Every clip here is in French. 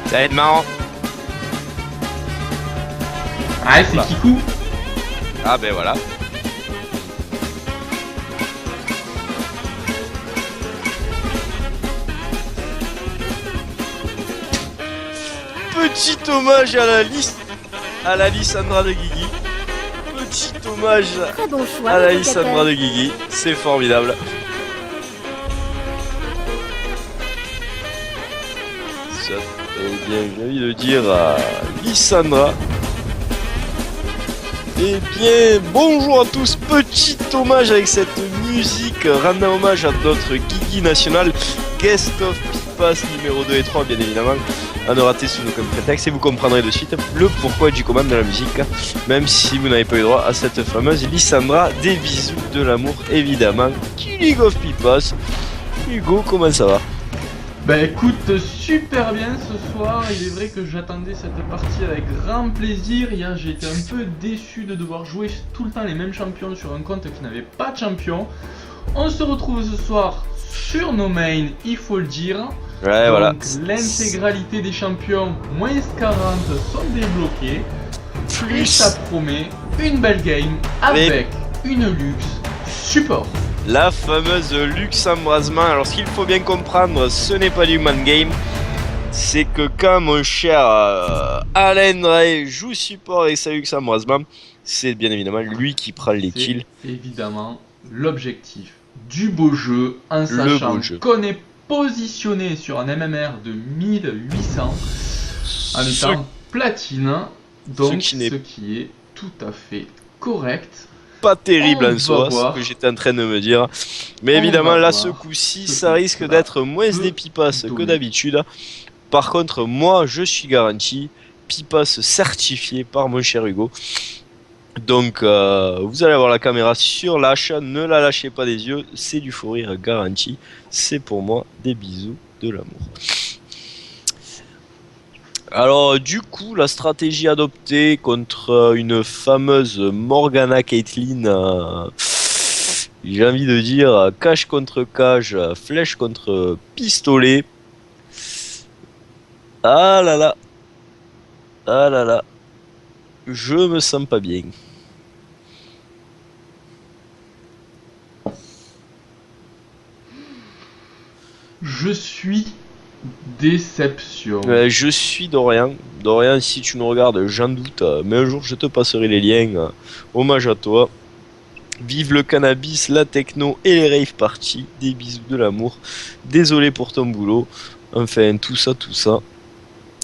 Ça va être marrant. Ah, c'est Kikou. Ah ben voilà. Petit hommage à la Lissandra de Guigui. Petit hommage Très bon choix, à la le Lissandra de Guigui. C'est formidable. Ça fait bien, j'ai envie de dire à Lissandra. Eh bien, bonjour à tous, petit hommage avec cette musique, rendant hommage à notre Guigui national, Guest of Pipas numéro 2 et 3, bien évidemment, à ne rater sous aucun prétexte, et vous comprendrez de suite le pourquoi du comment de la musique, même si vous n'avez pas eu droit à cette fameuse Lissandra, des bisous, de l'amour, évidemment, King of Pipas. Hugo, comment ça va? Bah écoute, super bien ce soir. Il est vrai que j'attendais cette partie avec grand plaisir. Hier j'ai été un peu déçu de devoir jouer tout le temps les mêmes champions sur un compte qui n'avait pas de champion. On se retrouve ce soir sur nos mains, il faut le dire. Ouais, donc, voilà. L'intégralité des champions moins 40 sont débloqués. Et ça promet une belle game avec une luxe support. La fameuse luxe embrasement. Alors ce qu'il faut bien comprendre, ce n'est pas du man game. C'est que quand mon cher Alain Ray joue support avec sa luxe embrasement, c'est bien évidemment lui qui prend les kills. C'est évidemment l'objectif du beau jeu, en sachant qu'on est positionné sur un MMR de 1800 en étant platine, donc ce qui est tout à fait correct. Pas terrible en soi, ce que j'étais en train de me dire. Mais évidemment, là, ce coup-ci, ça risque d'être moins des pipas que d'habitude. Par contre, moi, je suis garanti, pipas certifié par mon cher Hugo. Donc, vous allez avoir la caméra sur l'achat, ne la lâchez pas des yeux, c'est du fou rire garanti. C'est pour moi des bisous de l'amour. Alors du coup, la stratégie adoptée contre une fameuse Morgana Caitlyn, j'ai envie de dire cage contre cage, flèche contre pistolet. Ah là là, ah là là, je me sens pas bien. Je suis déception. Je suis Dorian. Dorian, si tu nous regardes, j'en doute, mais un jour je te passerai les liens. Hommage à toi. Vive le cannabis, la techno et les rave parties. Des bisous de l'amour. Désolé pour ton boulot. Enfin, tout ça.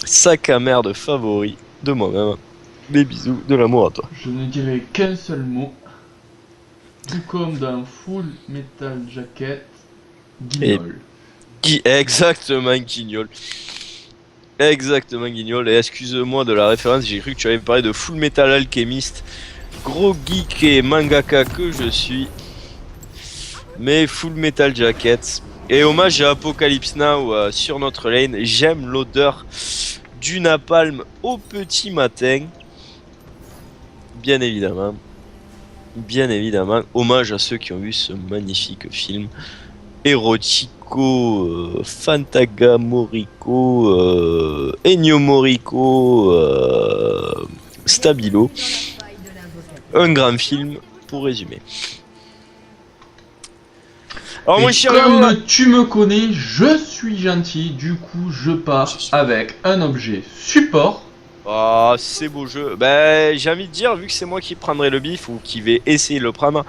Sac à merde favori de moi-même. Des bisous de l'amour à toi. Je ne dirai qu'un seul mot. Tout comme dans Full Metal Jacket, Guignol. Exactement, Guignol. Exactement, Guignol. Et excuse-moi de la référence, j'ai cru que tu avais parlé de Full Metal Alchemist. Gros geek et mangaka que je suis. Mais Full Metal Jacket. Et hommage à Apocalypse Now sur notre lane. J'aime l'odeur du napalm au petit matin. Bien évidemment. Bien évidemment. Hommage à ceux qui ont vu ce magnifique film érotico, fantagamorico, Ennio Morico, Stabilo. Un grand film pour résumer. Alors mon cher comme tu me connais, je suis gentil, du coup je pars avec un objet support. Ah, c'est beau jeu. Ben, j'ai envie de dire, vu que c'est moi qui prendrai le bif ou qui vais essayer de le prendre,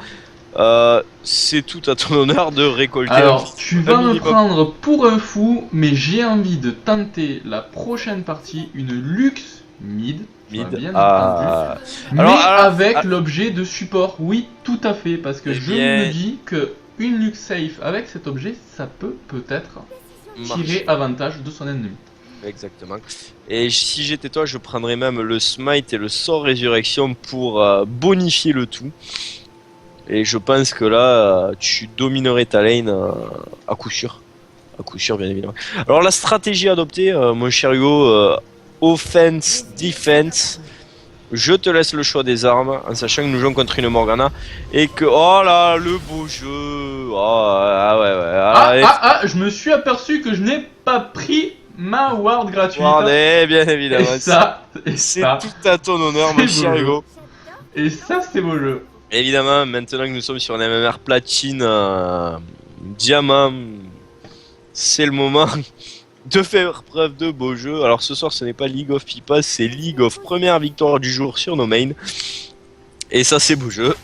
c'est tout à ton honneur de récolter. Alors, tu vas me prendre pour un fou, mais j'ai envie de tenter la prochaine partie, une luxe mid. Bien entendu. Mais avec l'objet de support. Oui, tout à fait, parce que je me dis que une luxe safe avec cet objet, ça peut-être tirer avantage de son ennemi. Exactement. Et si j'étais toi, je prendrais même le smite et le sort résurrection pour bonifier le tout. Et je pense que là, tu dominerais ta lane à coup sûr. À coup sûr, bien évidemment. Alors la stratégie adoptée, mon cher Hugo, offense, defense. Je te laisse le choix des armes, en sachant que nous jouons contre une Morgana. Et que, oh là, le beau jeu. Oh, je me suis aperçu que je n'ai pas pris ma ward gratuite. Ward, bien évidemment. C'est tout à ton honneur, mon cher Hugo. Et ça, c'est beau jeu. Évidemment, maintenant que nous sommes sur un MMR platine, diamant, c'est le moment de faire preuve de beaux jeux. Alors ce soir, ce n'est pas League of Pipa, c'est League of première victoire du jour sur nos mains. Et ça, c'est beau jeu.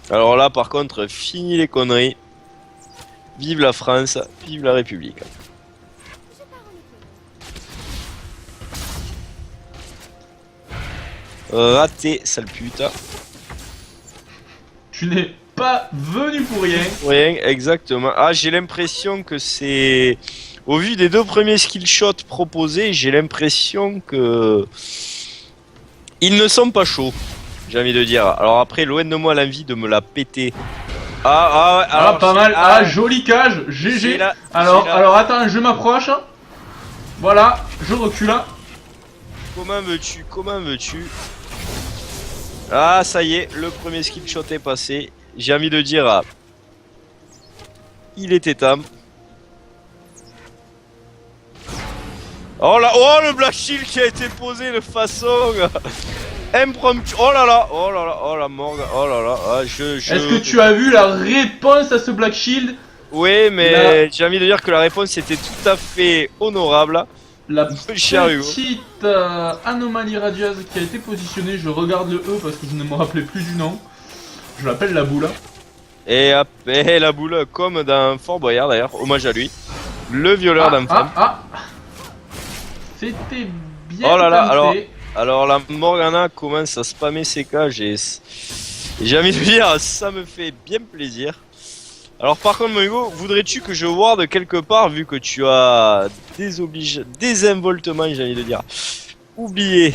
Alors là, par contre, fini les conneries. Vive la France, vive la République. Raté, sale pute. Tu n'es pas venu pour rien. Rien, exactement. Ah, j'ai l'impression que c'est... Au vu des 2 premiers skill shots proposés, j'ai l'impression que... Ils ne sont pas chauds, j'ai envie de dire. Alors après, loin de moi l'envie de me la péter. Alors, pas mal. Joli cage. GG. Alors, attends, je m'approche. Voilà, je recule. Comment veux-tu Ah, ça y est, le premier skill shot est passé. J'ai envie de dire... il était temps. Oh là, oh le Black Shield qui a été posé de façon impromptue. Oh la morgue, oh là là. Ah, Est-ce que tu as vu la réponse à ce Black Shield? Oui, mais j'ai envie de dire que la réponse était tout à fait honorable. La petite anomalie radieuse qui a été positionnée, je regarde le E parce que je ne me rappelais plus du nom. Je l'appelle la boule. Et la boule, comme dans Fort Boyard d'ailleurs, hommage à lui. Le violeur d'enfant. C'était bien. Oh là là, alors la Morgana commence à spammer ses cages et j'ai envie de dire, ça me fait bien plaisir. Alors par contre mon Hugo, voudrais-tu que je ward quelque part vu que tu as désinvoltement, j'ai envie de dire, oublié.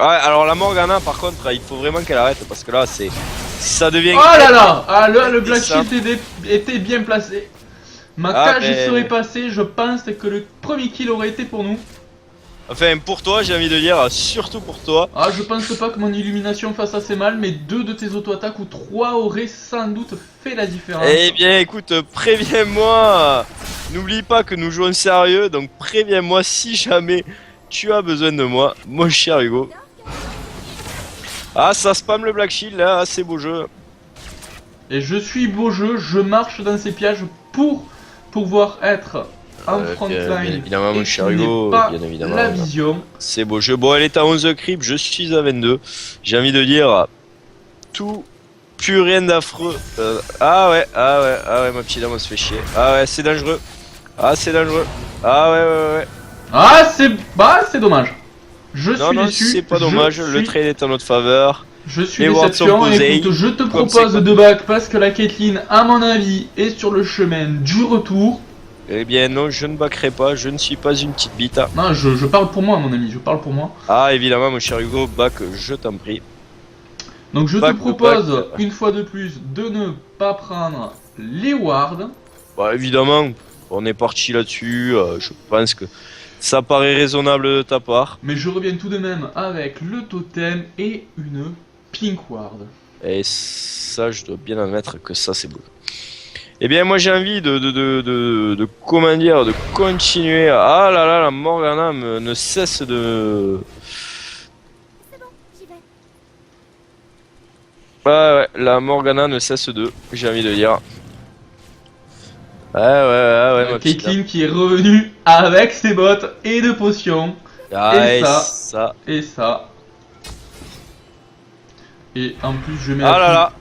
Ouais, alors la Morgana par contre, il faut vraiment qu'elle arrête parce que là ça devient... Oh là là, le Black Shield était bien placé. Ma cage y serait passée, je pense que le premier kill aurait été pour nous. Enfin, pour toi, j'ai envie de dire, surtout pour toi. Ah, je pense pas que mon illumination fasse assez mal, mais 2 de tes auto-attaques ou 3 auraient sans doute fait la différence. Eh bien, écoute, préviens-moi. N'oublie pas que nous jouons sérieux, donc préviens-moi si jamais tu as besoin de moi, mon cher Hugo. Ah, ça spam le Black Shield, là, c'est beau jeu. Et je suis beau jeu, je marche dans ces pièges pour pouvoir être... en frontline, évidemment mon cher Hugo, bien évidemment. La vision. C'est beau jeu. Bon, elle est à 11 creep, je suis à 22. J'ai envie de dire tout, plus rien d'affreux. Ah ouais, ma petite dame, on se fait chier. Ah ouais, c'est dangereux. Ah, c'est dangereux. Ah ouais. Ah, c'est dommage. Je suis déçu. C'est pas dommage, le trade est en notre faveur. Je suis déception. Écoute, je te propose de back parce que la Caitlyn, à mon avis, est sur le chemin du retour. Eh bien non, je ne backerai pas, je ne suis pas une petite bite. Non, je parle pour moi mon ami, je parle pour moi. Ah évidemment mon cher Hugo, back, je t'en prie. Donc je te propose, une fois de plus, de ne pas prendre les wards. Bah évidemment, on est parti là-dessus, je pense que ça paraît raisonnable de ta part. Mais je reviens tout de même avec le totem et une pink ward. Et ça, je dois bien admettre que ça c'est beau. Eh bien moi j'ai envie comment dire, de continuer. Ah là là, la Morgana ne cesse de... Ouais, la Morgana ne cesse de, j'ai envie de dire. Ouais. Caitlyn qui est revenu avec ses bottes et de potions. Ah, et ça. Et en plus je mets... Ah là là.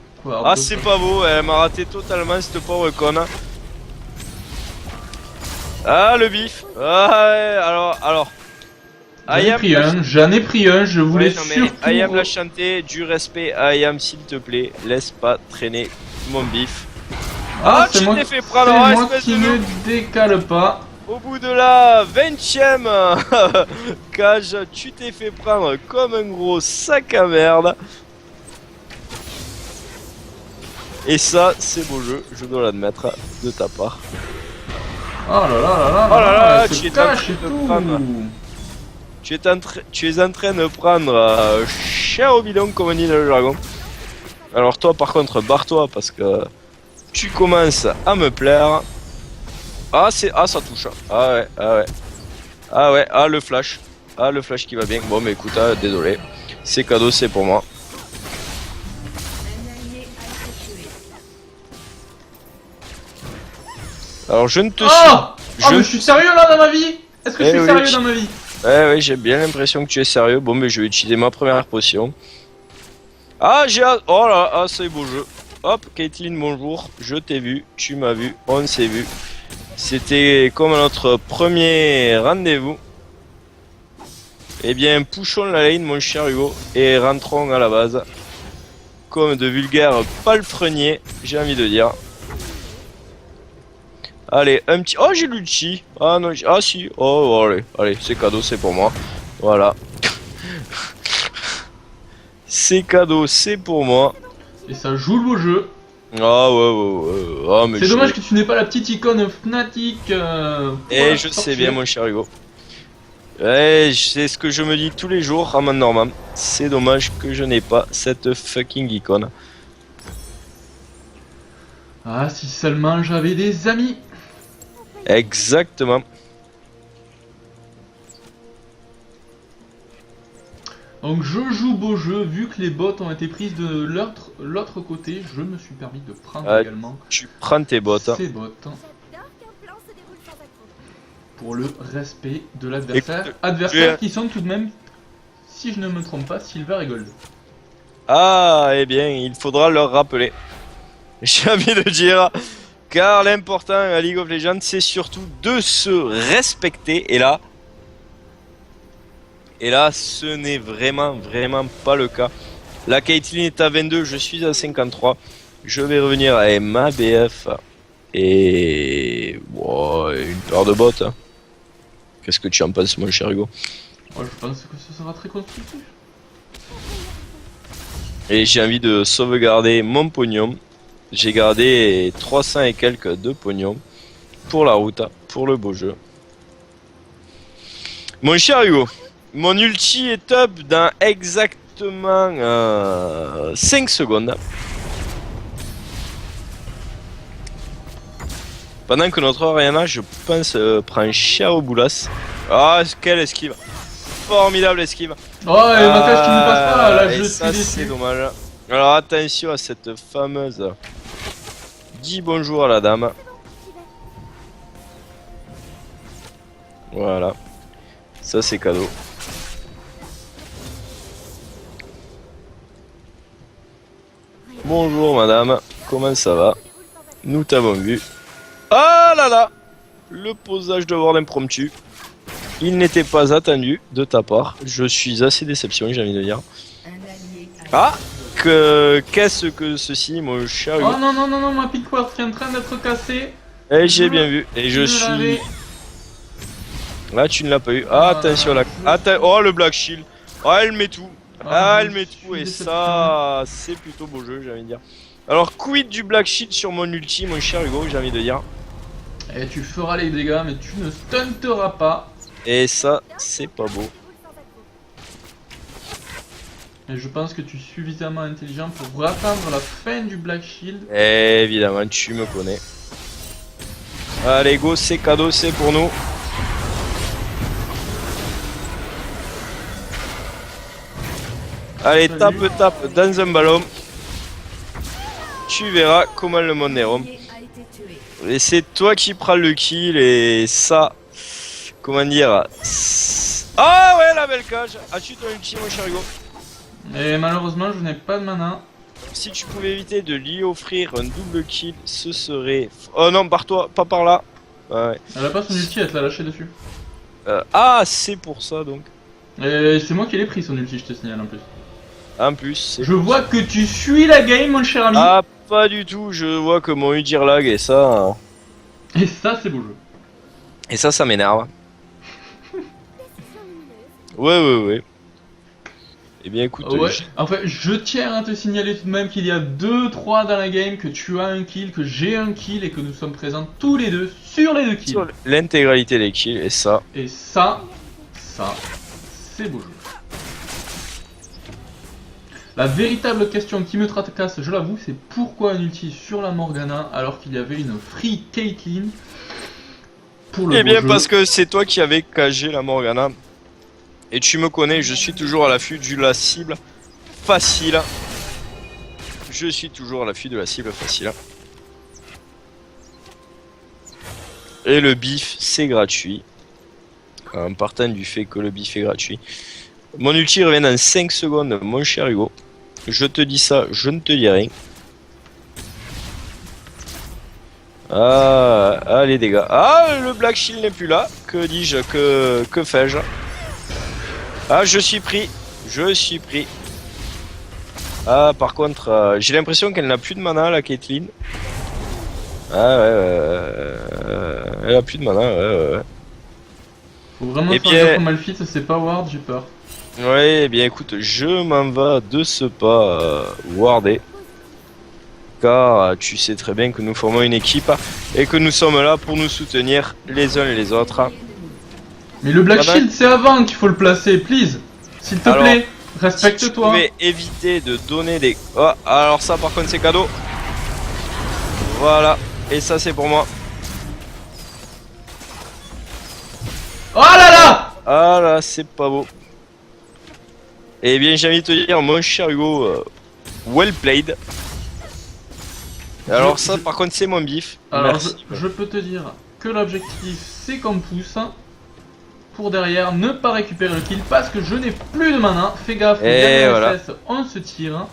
Ah c'est pas beau, elle m'a raté totalement cette pauvre conne. Ah le bif. Ah ouais, alors. J'en ai pris un, je voulais surtout... Ayam l'a chanté, du respect à Ayam s'il te plaît, laisse pas traîner mon bif. Ah tu t'es fait prendre, c'est moi qui ne décale pas. Au bout de la 20ème cage, tu t'es fait prendre comme un gros sac à merde. Et ça, c'est beau jeu, je dois l'admettre de ta part. Oh là là, tu es en train de prendre. Tu es en train de prendre cher au bidon, comme on dit dans le jargon. Alors toi, par contre, barre-toi parce que tu commences à me plaire. Ah, ah, ça touche. Ah ouais, ah ouais. Ah ouais, ah le flash. Ah le flash qui va bien. Bon mais écoute, ah, désolé. C'est cadeau, c'est pour moi. Alors je ne te suis. Mais je suis sérieux là dans ma vie. Est-ce que je suis sérieux dans ma vie? Ouais, j'ai bien l'impression que tu es sérieux. Bon mais je vais utiliser ma première potion. Ah j'ai... Oh là, ah c'est beau jeu. Hop, Caitlyn, bonjour. Je t'ai vu, tu m'as vu, on s'est vu. C'était comme notre premier rendez-vous. Eh bien, poussons la lane, mon cher Hugo, et rentrons à la base. Comme de vulgaires palefreniers, j'ai envie de dire. Allez, un petit... Oh, j'ai l'ulti. Ah non, ah si. Oh, allez, allez, c'est cadeau, c'est pour moi. Voilà. C'est cadeau, c'est pour moi. Et ça joue le beau jeu. Ah ouais. Ah, mais c'est dommage que tu n'aies pas la petite icône Fnatic. Et je sais bien, mon cher Hugo. Ouais, c'est ce que je me dis tous les jours, Raman Norman. C'est dommage que je n'ai pas cette fucking icône. Ah, si seulement j'avais des amis. Exactement. Donc je joue beau jeu, vu que les bots ont été prises de l'autre côté, je me suis permis de prendre également. Tu prends tes bots. Ces bots. Pour le respect de l'adversaire. Adversaires qui sont tout de même, si je ne me trompe pas, Silver et Gold. Ah, eh bien, il faudra leur rappeler. J'ai envie de dire. Car l'important à League of Legends, c'est surtout de se respecter. Et là, ce n'est vraiment pas le cas. La Caitlyn est à 22, je suis à 53. Je vais revenir à ma BF. Et... Wow, une paire de bottes. Hein. Qu'est-ce que tu en penses, mon cher Hugo? Je pense que ce sera très constructif. Et j'ai envie de sauvegarder mon pognon. J'ai gardé 300 et quelques de pognon pour la route, pour le beau jeu. Mon cher Hugo, mon ulti est up dans exactement 5 secondes. Pendant que notre Oriana, je pense, prend cher au boulas. Ah, quelle esquive! Formidable esquive! Oh, et ma tâche qui ne passe pas, là je suis déçu. C'est dommage. Alors attention à cette fameuse... Dis bonjour à la dame. Voilà. Ça c'est cadeau. Bonjour madame, comment ça va? Nous t'avons vu. Ah là là! Le posage de ward impromptu. Il n'était pas attendu de ta part. Je suis assez déception, j'ai envie de dire. Ah! Qu'est-ce que ceci, mon cher? Oh non, ma pickpoint qui est en train d'être cassée. Et j'ai bien vu. Et je suis... Là, tu ne l'as pas eu. Ah, attention là. Oh, le Black Shield. Ah, elle met tout. Elle met tout. Et ça, c'est plutôt beau jeu, j'ai envie de dire. Alors, quid du Black Shield sur mon ulti, mon cher Hugo, j'ai envie de dire. Et tu feras les dégâts, mais tu ne stunteras pas. Et ça, c'est pas beau. Et je pense que tu es suffisamment intelligent pour attendre la fin du Black Shield. Évidemment, tu me connais. Allez, go, c'est cadeau, c'est pour nous. Allez, tape dans un ballon. Tu verras comment le monde est rond. Et c'est toi qui prends le kill et ça... Comment dire? Ah ouais, la belle cage. As-tu ton ulti, mon cher Hugo? Et malheureusement, je n'ai pas de mana. Si tu pouvais éviter de lui offrir un double kill, ce serait... Oh non, barre-toi, pas par là. Ouais. Elle a pas son ulti, elle te l'a lâché dessus. Ah, c'est pour ça donc. Et c'est moi qui l'ai pris son ulti, je te signale en plus. En plus, je vois que tu suis la game, mon cher ami. Ah, pas du tout, je vois que mon Udir lag et ça... Et ça, c'est beau jeu. Et ça m'énerve. Ouais. Eh bien écoute, en fait, je tiens à te signaler tout de même qu'il y a 2-3 dans la game, que tu as un kill, que j'ai un kill et que nous sommes présents tous les deux sur les 2 kills. Sur l'intégralité des kills et ça. Et ça, c'est beau jeu. La véritable question qui me tracasse, je l'avoue, c'est pourquoi un ulti sur la Morgana alors qu'il y avait une free Caitlyn. pour le Eh bien, jeu. parce que c'est toi qui avais cagé la Morgana. Et tu me connais, je suis toujours à l'affût de la cible facile. Je suis toujours à l'affût de la cible facile. Et le bif, c'est gratuit. En partant du fait que le bif est gratuit. Mon ulti revient dans 5 secondes, mon cher Hugo. Je te dis ça, je ne te dis rien. Ah, les dégâts. Ah, le Black Shield n'est plus là. Que dis-je? Que fais-je? Ah, je suis pris. Je suis pris. Ah, par contre, j'ai l'impression qu'elle n'a plus de mana, la Caitlyn. Ah, elle a plus de mana, ouais. Faut vraiment Eh faire bien- comme Malphite, c'est pas Ward, j'ai peur. Ouais, eh bien écoute, je m'en vais de ce pas warder. Car tu sais très bien que nous formons une équipe et que nous sommes là pour nous soutenir les uns et les autres. Mais le Black Pendant- Shield, c'est avant qu'il faut le placer, please. S'il te Alors, plaît, Si tu respecte-toi. pouvais éviter de donner des... Oh, alors ça par contre c'est cadeau. Voilà, et ça c'est pour moi. Oh là là! Ah là, c'est pas beau. Eh bien j'ai envie de te dire, mon cher Hugo, well played. Alors ça par contre c'est mon bif. Alors, Merci. je peux te dire que l'objectif, c'est qu'on pousse pour derrière ne pas récupérer le kill parce que je n'ai plus de mana. Fais gaffe, Et voilà. SS, on se tire.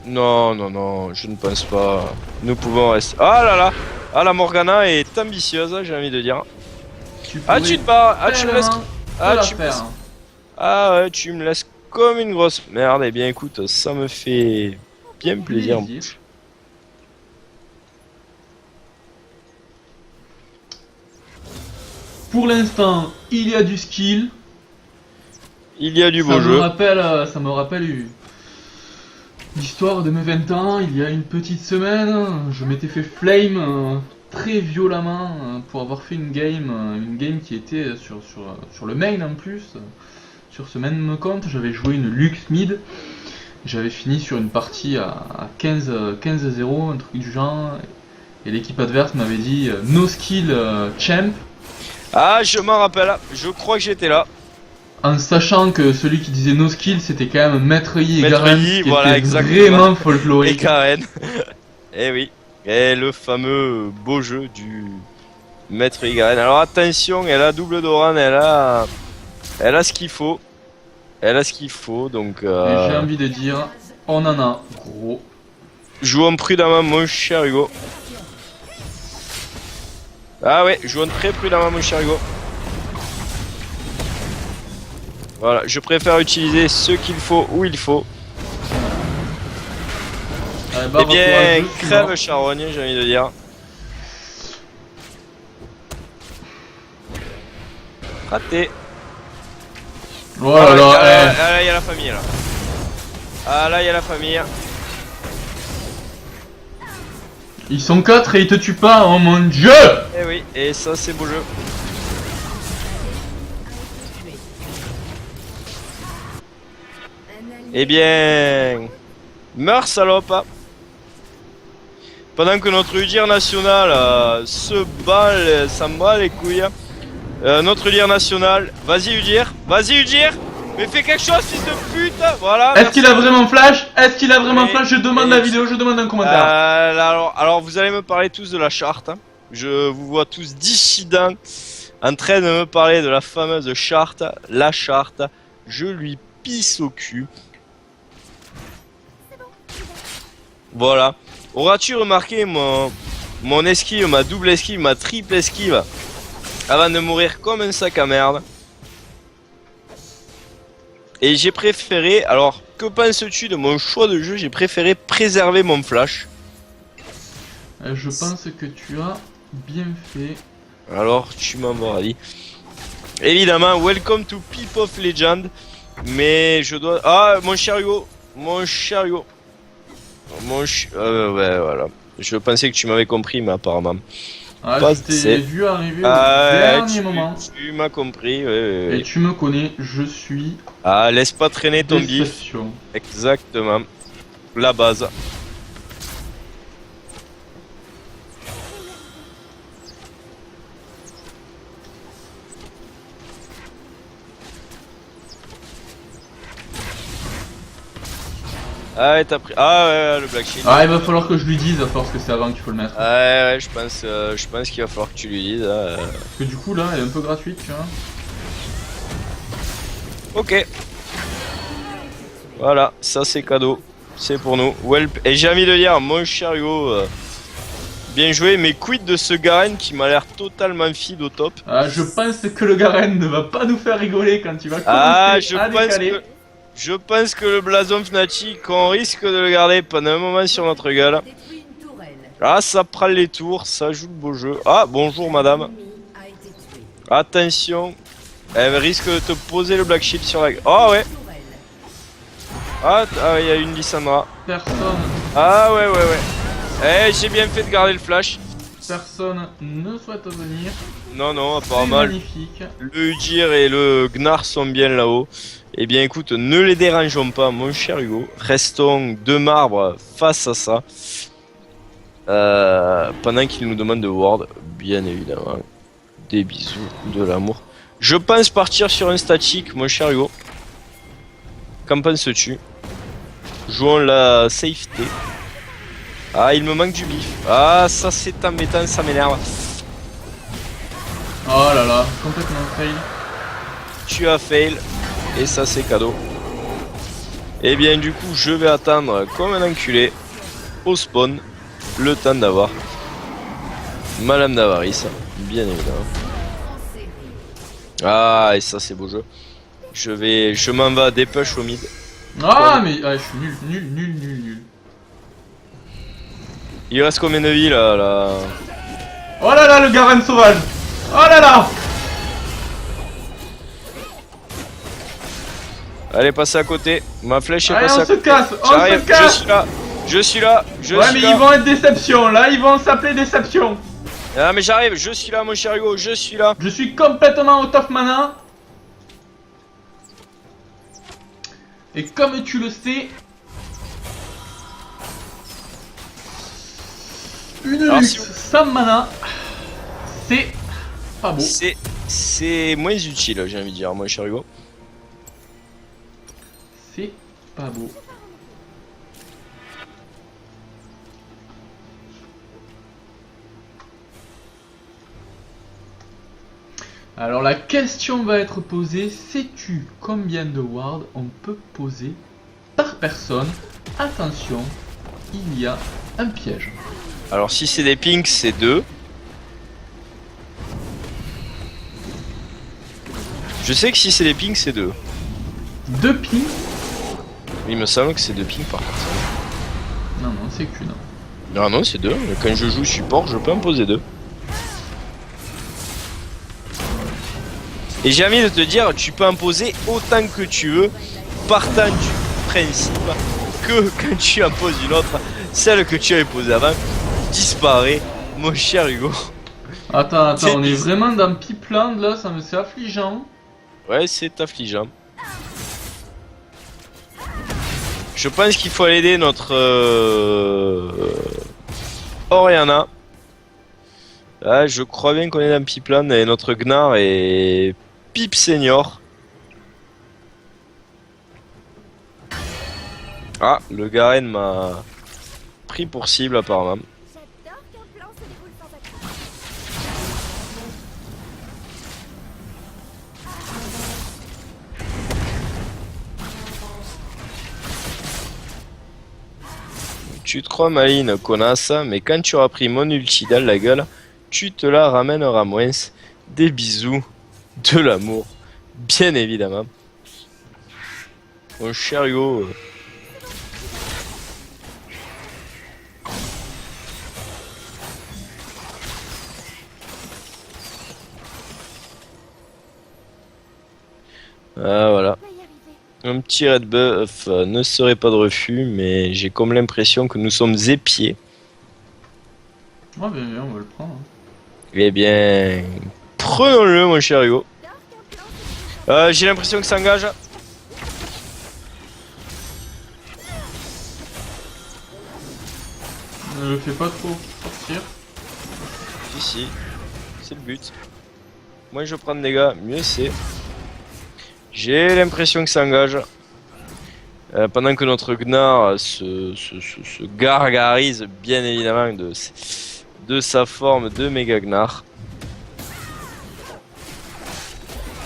Non, je ne pense pas. Nous pouvons rester... Ah là là. Ah, la Morgana est ambitieuse, j'ai envie de dire. Ah, tu te barres. Ah, tu me laisses... Ah, tu me laisses... Ah ouais, tu me laisses comme une grosse merde. Eh bien écoute, ça me fait bien plaisir. Pour l'instant, il y a du skill. Il y a du beau jeu. Ça me rappelle l'histoire de mes 20 ans. Il y a une petite semaine, je m'étais fait flame très violemment pour avoir fait une game qui était sur le main en plus. Sur ce même compte, j'avais joué une Lux mid. J'avais fini sur une partie à 15-0, un truc du genre. Et l'équipe adverse m'avait dit no skill champ. Ah, je m'en rappelle. Je crois que j'étais là. En sachant que celui qui disait no skill, c'était quand même Maître Yi et Maître Garen, Yi, qui voilà, était exactement. vraiment Et folklorique. Karen. Eh oui. Et le fameux beau jeu du Maître Garen. Alors attention, elle a double Doran, elle a ce qu'il faut. Elle a ce qu'il faut, donc... Et j'ai envie de dire, on en a gros. Jouons prudemment, mon cher Hugo. Ah ouais, jouons très prudemment, mon cher Hugo. Voilà, je préfère utiliser ce qu'il faut où il faut. Allez, Eh barre-toi, bien, je suis crève mort. charogne, j'ai envie de dire. Raté. Oh là là, ah là, il y a la famille là. Ah là, il y a la famille. Ils sont 4 et ils te tuent pas, oh mon dieu! Eh oui, et ça c'est beau jeu. Eh bien, meurs salope. Pendant que notre Udir national se bat, s'en bat les couilles. Notre Udir national, vas-y Udir, mais fais quelque chose fils de pute. Voilà. Est-ce qu'il a vraiment flash? Est-ce qu'il a vraiment Oui, flash? Je demande oui. la vidéo, je demande un commentaire. Alors vous allez me parler tous de la charte. Je vous vois tous dissidents en train de me parler de la fameuse charte. La charte, je lui pisse au cul. Voilà. Auras-tu remarqué mon esquive, ma double esquive, ma triple esquive avant de mourir comme un sac à merde? Et j'ai préféré, alors que penses-tu de mon choix de jeu? J'ai préféré préserver mon flash. Je pense que tu as bien fait. Alors tu m'en vas dit. Évidemment, welcome to Peep of Legend. Mais je dois... Ah, mon cher Hugo. Ouais, voilà. Je pensais que tu m'avais compris, mais apparemment. Ah, Pas- je t'ai c'est- vu arriver au dernier moment. Tu m'as compris, Et ouais. tu me connais, je suis Ah, laisse pas traîner ton bif. déception. Exactement. La base. Ah ouais, t'as pris. Ah ouais, le Black Shield. Ah, il va falloir que je lui dise à force que c'est avant qu'il faut le mettre. Ouais, je pense qu'il va falloir que tu lui dises. Parce que du coup, là, elle est un peu gratuite, tu vois. Ok. Voilà, ça c'est cadeau. C'est pour nous. Welp. Et j'ai envie de dire, mon cher Hugo, bien joué, mais quid de ce Garen qui m'a l'air totalement feed au top. Ah, je pense que le Garen ne va pas nous faire rigoler quand il va commencer à décaler. Je pense que le blason Fnatic, on risque de le garder pendant un moment sur notre gueule. Ah, ça prend les tours, ça joue le beau jeu. Ah, bonjour madame. Attention, elle risque de te poser le Black Shield sur la gueule. Oh ouais. Ah, il y a une Lissandra. Personne. Ah ouais. Eh, j'ai bien fait de garder le flash. Personne ne souhaite venir. Non, apparemment. Magnifique. Le Udyr et le Gnar sont bien là-haut. Eh bien écoute, ne les dérangeons pas, mon cher Hugo. Restons de marbre face à ça. Pendant qu'il nous demande de ward, bien évidemment. Des bisous, de l'amour. Je pense partir sur un statique, mon cher Hugo. Qu'en penses-tu? Jouons la safety. Ah, il me manque du bif. Ah, ça c'est embêtant, ça m'énerve. Oh là là, complètement fail. Tu as fail. Et ça c'est cadeau. Et bien du coup je vais attendre comme un enculé au spawn le temps d'avoir Madame d'Avarice, bien évidemment. Ah et ça c'est beau jeu. Je m'en vais à des push au mid. Ah mais je suis nul. Il reste combien de vies là? Oh là là, le Garen sauvage. Oh là là. Allez, passez à côté. Ma flèche est allez, passée à côté. On se casse. Je suis là. Ouais, mais ils vont être déception. Là, ils vont s'appeler déception. Ah, mais j'arrive. Je suis là, mon cher Hugo. Je suis là. Je suis complètement out of mana. Et comme tu le sais, une luxe sans mana, c'est pas beau. C'est moins utile, j'ai envie de dire, mon cher Hugo. C'est pas beau. Alors la question va être posée, sais-tu combien de wards on peut poser par personne? Attention, il y a un piège. Alors si c'est des pinks, c'est 2. Je sais que si c'est des pings, c'est 2. 2 pings? Il me semble que c'est 2 pings par personne. Non, c'est qu'une. Non, c'est 2. Quand je joue support, je peux en poser 2. Et j'ai envie de te dire, tu peux en poser autant que tu veux, partant du principe que quand tu en poses une autre, celle que tu avais posée avant disparaît, mon cher Hugo. Attends, on est vraiment dans Pipeland là, ça me c'est affligeant. Ouais, c'est affligeant. Je pense qu'il faut aller aider notre Oriana. Ah, je crois bien qu'on est dans Pipeland et notre Gnar est Pipe Senior. Ah, le Garen m'a pris pour cible apparemment. Tu te crois maline, connasse, mais quand tu auras pris mon ulti dans la gueule, tu te la ramèneras moins. Des bisous, de l'amour, bien évidemment. Mon cher Hugo. Ah voilà. Un petit red buff ne serait pas de refus, mais j'ai comme l'impression que nous sommes épiés. Ouais, bien, on va le prendre. Eh bien, prenons-le, mon cher Hugo. J'ai l'impression que ça engage. Ne le fais pas trop sortir. Si, c'est le but. Moins je prends de dégâts, mieux c'est. J'ai l'impression que ça engage. Pendant que notre Gnar se gargarise bien évidemment de sa forme de méga Gnar.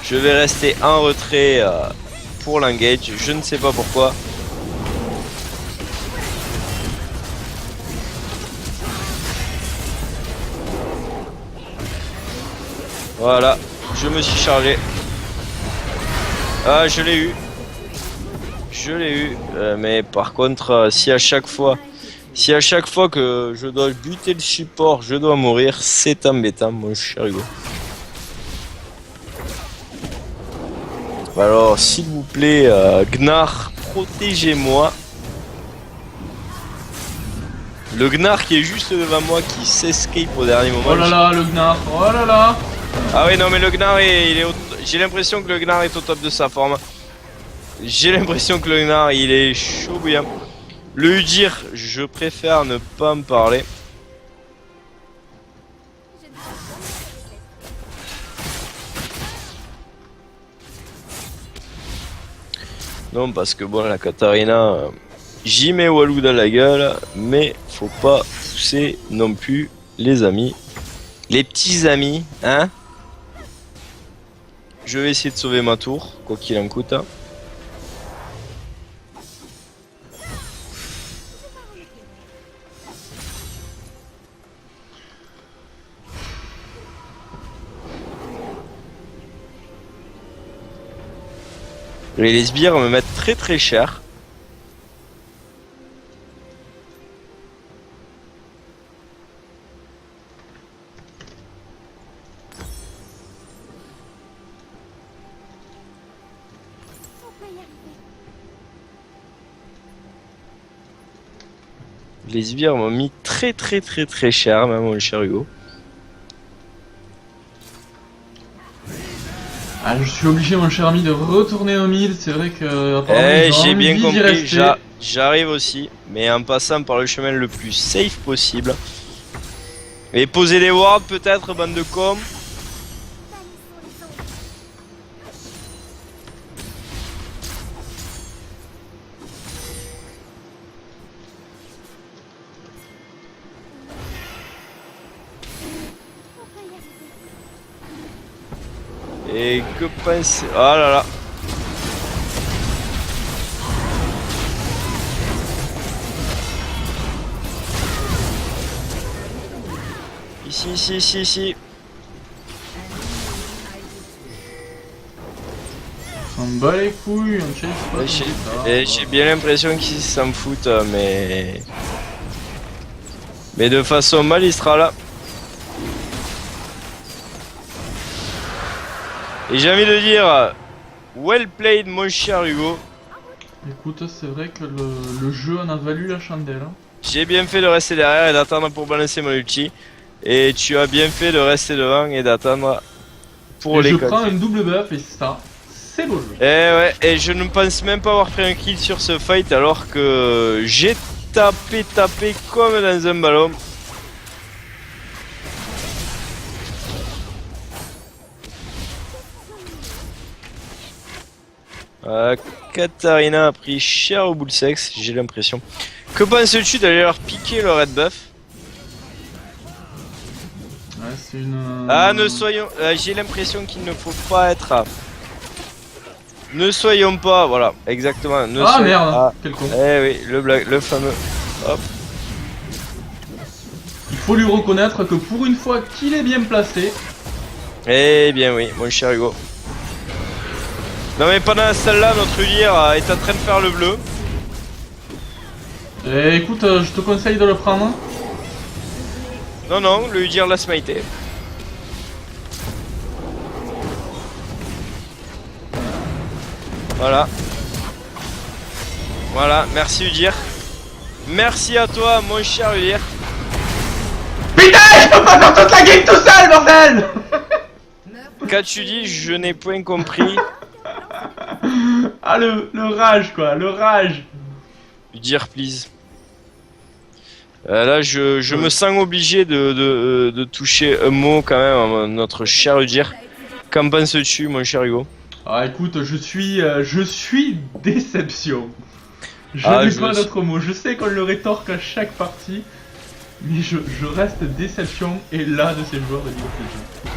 Je vais rester en retrait pour l'engage, je ne sais pas pourquoi. Voilà, je me suis chargé. Ah, je l'ai eu. Je l'ai eu. Mais par contre, si à chaque fois que je dois buter le support, je dois mourir, c'est embêtant, mon cher Hugo. Alors, s'il vous plaît, Gnar, protégez-moi. Le Gnar qui est juste devant moi, qui s'escape au dernier moment. Oh là là, le Gnar, oh là là. Ah oui, non mais le Gnar j'ai l'impression que le Gnar est au top de sa forme. J'ai l'impression que le Gnar il est chaud bouillant. Le Udyr, je préfère ne pas en parler. Non, parce que bon, la Katarina, j'y mets Walou dans la gueule, mais faut pas pousser non plus les amis. Les petits amis, hein. Je vais essayer de sauver ma tour, quoi qu'il en coûte. Hein. Les sbires me mettent très très cher. Les sbires m'ont mis très cher, même mon cher Hugo. Ah, je suis obligé, mon cher ami, de retourner au mid. C'est vrai que. J'ai bien compris, j'arrive aussi, mais en passant par le chemin le plus safe possible. Et poser des wards peut-être, bande de com. Et que penser... Oh là là. Ici. On bat les couilles, on chase pas. J'ai bien l'impression qu'ils s'en foutent, mais de façon mal, il sera là. Et j'ai envie de dire, well played mon cher Hugo. Écoute, c'est vrai que le jeu en a valu la chandelle. Hein. J'ai bien fait de rester derrière et d'attendre pour balancer mon ulti. Et tu as bien fait de rester devant et d'attendre pour les je prends un double buff et ça, c'est beau jeu. Et ouais, et je ne pense même pas avoir pris un kill sur ce fight alors que j'ai tapé comme dans un ballon. Katarina a pris cher au boule sexe, j'ai l'impression. Que penses-tu d'aller leur piquer le red buff? Ouais, c'est une... Ah, ne soyons... j'ai l'impression qu'il ne faut pas être... Ne soyons pas... Voilà, exactement. Ah merde, quel con. Eh oui, le fameux... Hop. Il faut lui reconnaître que pour une fois qu'il est bien placé... Eh bien oui, mon cher Hugo. Non mais pendant celle-là, notre Udyr est en train de faire le bleu. Eh, écoute, je te conseille de le prendre. Non, le Udyr l'a smité. Voilà. Voilà, merci Udyr. Merci à toi, mon cher Udyr. Putain, je peux pas faire toute la game tout seul, bordel. Qu'as-tu dit? Je n'ai point compris. Ah, le rage, quoi, le rage. Udyr, please. Là, je me sens obligé de toucher un mot quand même à notre cher Udyr. Qu'en penses-tu, mon cher Hugo? Ah, écoute, je suis déception. Je n'ai pas d'autre mot. Je sais qu'on le rétorque à chaque partie, mais je reste déception et là de ces joueurs de League of Legends.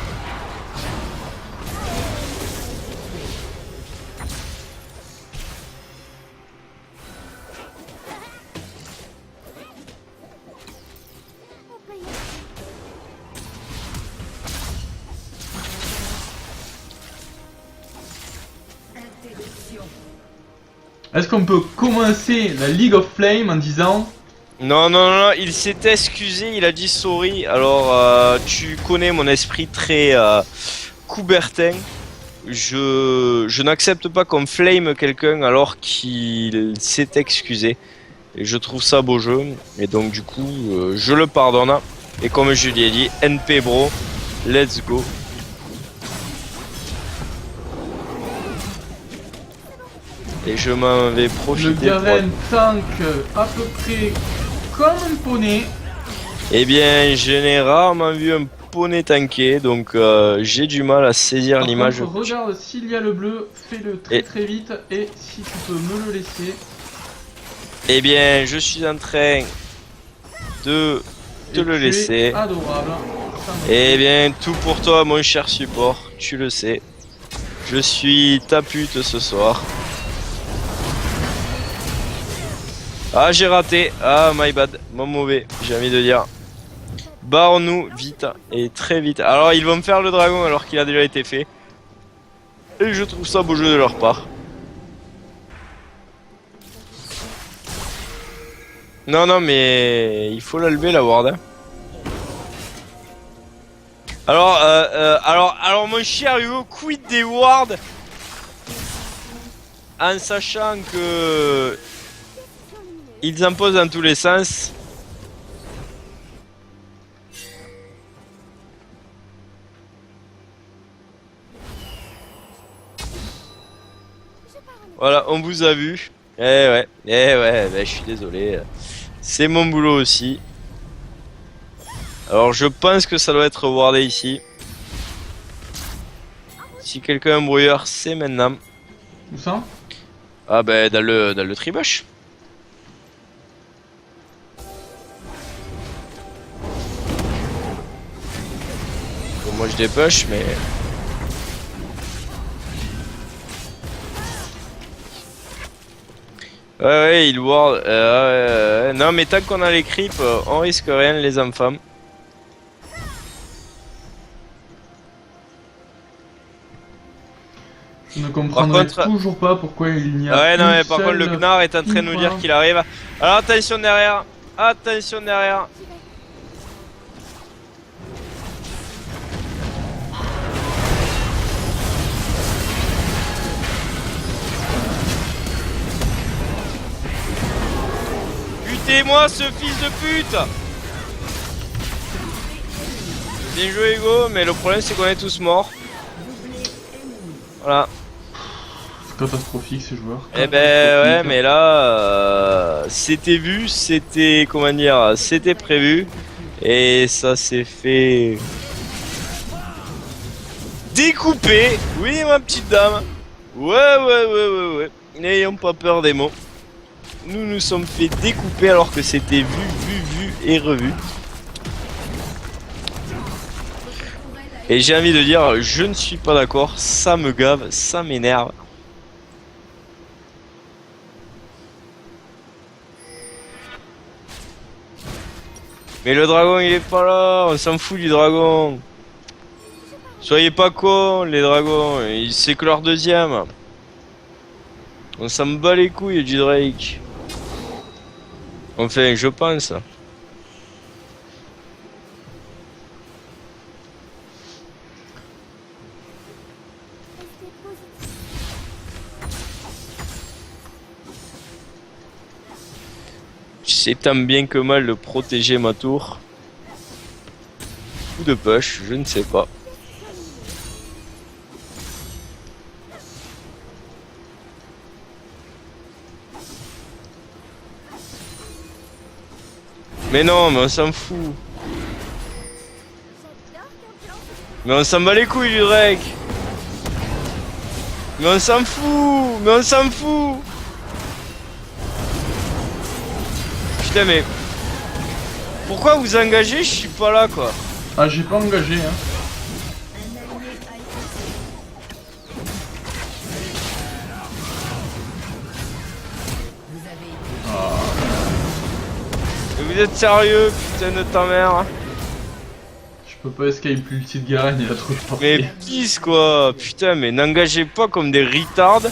Est-ce qu'on peut commencer la League of Flame en disant... Non, non, non, il s'est excusé, il a dit sorry. Alors, tu connais mon esprit très coubertin. Je n'accepte pas qu'on flame quelqu'un alors qu'il s'est excusé. Et je trouve ça beau jeu. Et donc, du coup, je le pardonne. Et comme je lui ai dit, NP bro, let's go. Et je m'en vais profiter. Le Garen tank à peu près comme un poney. Eh bien, je n'ai rarement vu un poney tanker, donc j'ai du mal à saisir l'image. Regarde, s'il y a le bleu, fais-le très vite, et si tu peux me le laisser. Eh bien, je suis en train de te le laisser. Adorable. Eh bien, tout pour toi, mon cher support, tu le sais. Je suis ta pute ce soir. Ah, j'ai raté. Ah, my bad. Mon mauvais, j'ai envie de dire. Barre-nous vite et très vite. Alors, ils vont me faire le dragon alors qu'il a déjà été fait. Et je trouve ça beau jeu de leur part. Non, non, mais il faut la lever la ward. Hein. Alors, mon cher Hugo, quid des wards en sachant que ils imposent dans tous les sens. Voilà, on vous a vu. Ouais, je suis désolé. C'est mon boulot aussi. Alors je pense que ça doit être wardé ici. Si quelqu'un a un brouilleur, c'est maintenant. Où ça? Ah bah dans le tribush. Bon, moi je dépush mais... Ouais, il ward. Non mais tant qu'on a les creeps, on risque rien les enfants. Je ne comprendrai toujours pas pourquoi il n'y a ouais, non mais par contre le Gnar est en train de nous dire qu'il arrive. Alors attention derrière. Attention derrière. Butez-moi ce fils de pute. Bien joué Hugo, mais le problème c'est qu'on est tous morts. Voilà. C'est catastrophique ces joueurs. Eh ben ouais, mais là, c'était vu, c'était, comment dire, c'était prévu. Et ça s'est fait... découper. Oui ma petite dame. Ouais. N'ayons pas peur des mots. Nous nous sommes fait découper alors que c'était vu et revu. Et j'ai envie de dire, je ne suis pas d'accord, ça me gave, ça m'énerve. Mais le dragon il est pas là, on s'en fout du dragon. Soyez pas cons les dragons, c'est que leur deuxième. On s'en bat les couilles du Drake. Enfin, je pense. J'essaie tant bien que mal de protéger ma tour. Ou de push, je ne sais pas. Mais non, mais on s'en fout. Mais on s'en bat les couilles du Drake. Mais on s'en fout. Mais on s'en fout. Putain mais... Pourquoi vous engagez? Je suis pas là quoi. Ah j'ai pas engagé hein. Vous êtes sérieux, putain de ta mère? Je peux pas escape l'ulti de Garen, il a trop de Mais pisse quoi. Putain mais n'engagez pas comme des retards.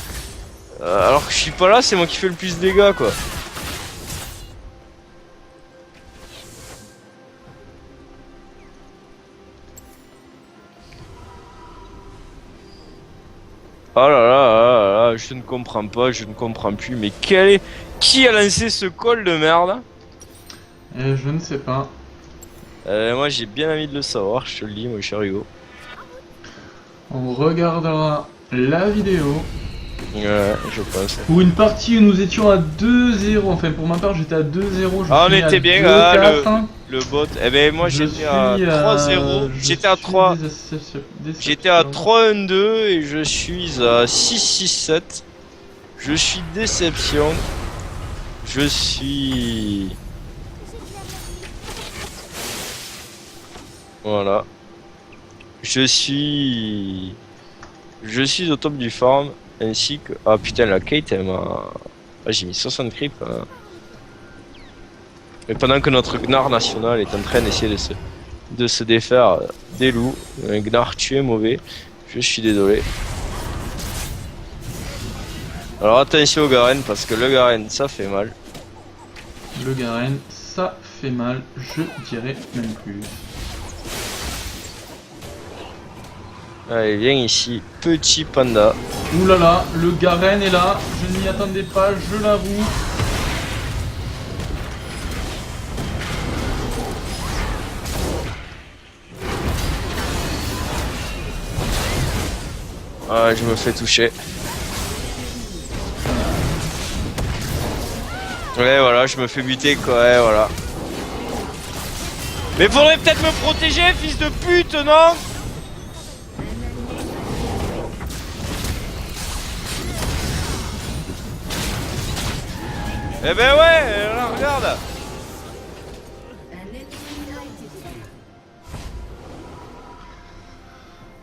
Alors que je suis pas là, c'est moi qui fais le plus de dégâts quoi. Oh là là là là, je ne comprends pas, je ne comprends plus. Mais quel est... Qui a lancé ce call de merde? Je ne sais pas. Moi j'ai bien envie de le savoir, je te le dis, mon cher Hugo. On regardera la vidéo. Ouais, je pense. Pour une partie où nous étions à 2-0, enfin pour ma part j'étais à 2-0. Ah on était bien, le bot. Eh ben moi j'étais à 3-0, j'étais à 3. J'étais à 3-1-2 et je suis à 6-6-7. Je suis déception. Je suis... Voilà. Je suis au top du farm. Ainsi que... Ah putain la Kate elle m'a... Ah, j'ai mis 60 creep. Hein. Mais pendant que notre Gnar national est en train d'essayer de se défaire des loups. Un Gnar tué mauvais. Je suis désolé. Alors attention au Garen parce que le Garen ça fait mal. Le Garen ça fait mal, je dirais même plus. Allez, viens ici, petit panda. Ouh là là, le Garen est là, je n'y attendais pas, je l'avoue. Ah, je me fais toucher. Ouais, voilà, je me fais buter quoi, ouais, voilà. Mais faudrait peut-être me protéger, fils de pute, non? Eh ben ouais, là, regarde.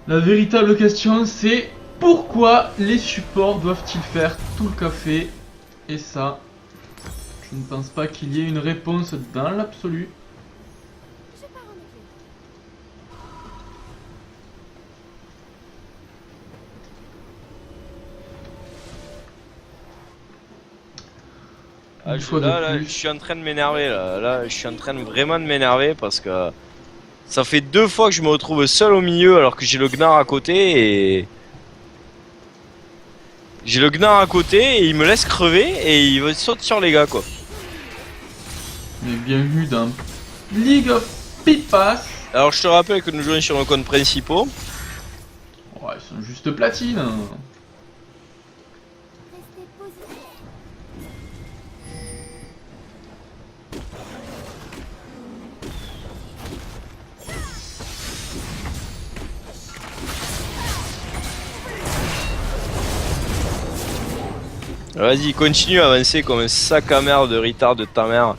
La véritable question c'est pourquoi les supports doivent-ils faire tout le café? Et ça, je ne pense pas qu'il y ait une réponse dans l'absolu. Ah, là, je suis en train de m'énerver là, je suis en train vraiment de m'énerver parce que ça fait 2 fois que je me retrouve seul au milieu alors que j'ai le Gnar à côté et... J'ai le Gnar à côté et il me laisse crever et il va sauter sur les gars quoi. Mais bienvenue dans League of Pipas. Alors je te rappelle que nous jouons sur nos comptes principaux. Ouais, ils sont juste platine. Vas-y, continue à avancer comme un sac à merde de retard de ta mère.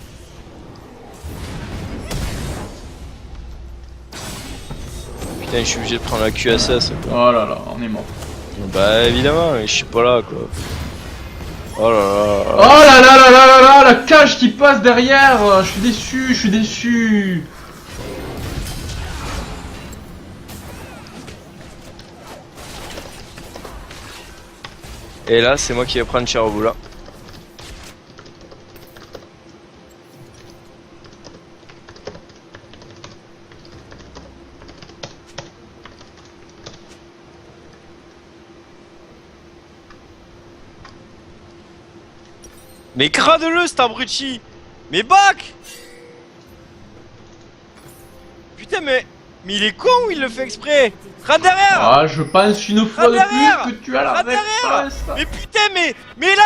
Putain, je suis obligé de prendre la QSS. Oh là là, on est mort. Bah évidemment, je suis pas là quoi. Oh là là. Oh là là là là là là, la cage qui passe derrière. Je suis déçu, je suis déçu. Et là, c'est moi qui vais prendre cher au bout là. Mais crade-le cet abruti. Mais back. Putain mais il est con ou il le fait exprès? Rate derrière. Ah, je pense une fois de plus que tu as la réponse. Mais putain mais là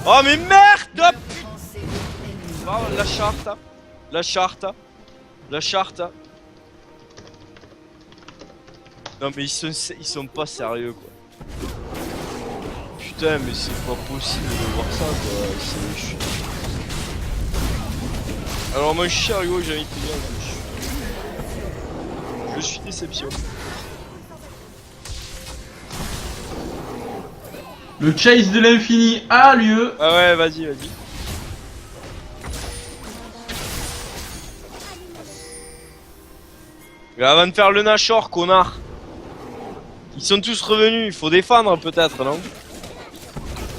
oh mais merde. Oh, la charte. Non mais ils sont pas sérieux quoi. putain, mais c'est pas possible de voir ça, quoi. Alors, mon chariot, j'ai envie de te dire, je suis déception. Le chase de l'infini a lieu. Ah ouais, vas-y. Mais avant de faire le Nashor, connard. Ils sont tous revenus, il faut défendre peut-être, non?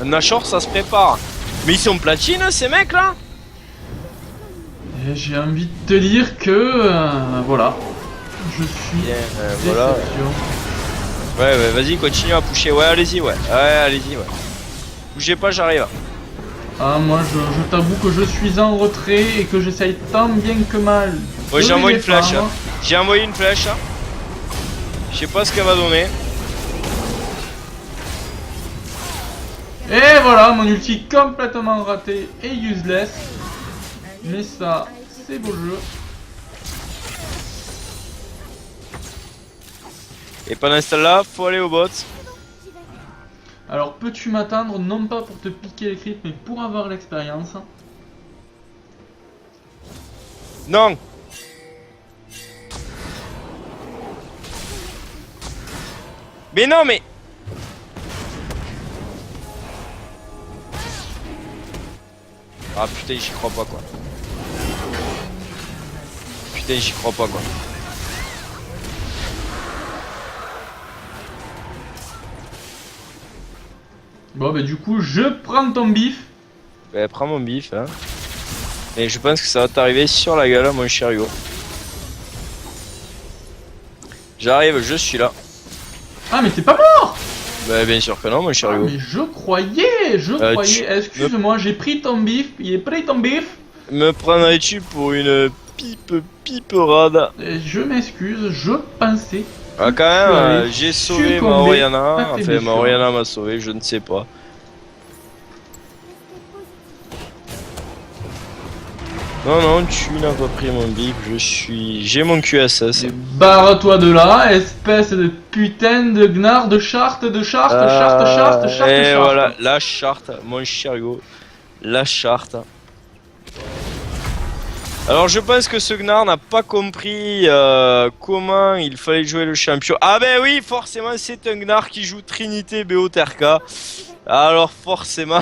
Un Nashor, ça se prépare. Mais ils sont platine, ces mecs là? Et j'ai envie de te dire que voilà, je suis déception. Voilà. Ouais, vas-y, continue à pusher. Ouais, allez-y, ouais. Bougez pas, j'arrive. Ah, moi, je t'avoue que je suis en retrait et que j'essaye tant bien que mal. Ouais, j'ai envoyé une flèche. J'ai envoyé une flèche. Je sais pas ce qu'elle va donner. Et voilà, mon ulti complètement raté et useless. Mais ça, c'est beau jeu. Et pendant ce temps-là, faut aller au bot. Alors, peux-tu m'attendre, non pas pour te piquer les creeps, mais pour avoir l'expérience? Non. Mais non, mais... Ah putain, j'y crois pas, quoi. Bon, bah du coup, je prends ton bif. Bah, prends mon bif, hein. Et je pense que ça va t'arriver sur la gueule, mon chariot. J'arrive, je suis là. Ah, mais t'es pas mort! Bah, bien sûr que non, mon chariot. Ah, mais je croyais, excuse-moi, j'ai pris ton bif, il est pris ton bif. Me prendrais-tu pour une piperade? Je m'excuse, je pensais. Ah, quand même, j'ai sauvé Mariana. Enfin, Mariana m'a sauvé, je ne sais pas. Non, tu n'as pas pris mon bip, j'ai mon QSS. Barre-toi de là, espèce de putain de gnard de charte. Et voilà, la charte, mon chariot. La charte. Alors je pense que ce gnard n'a pas compris comment il fallait jouer le champion. Ah ben oui, forcément c'est un gnard qui joue Trinité BO-TRK. Alors forcément...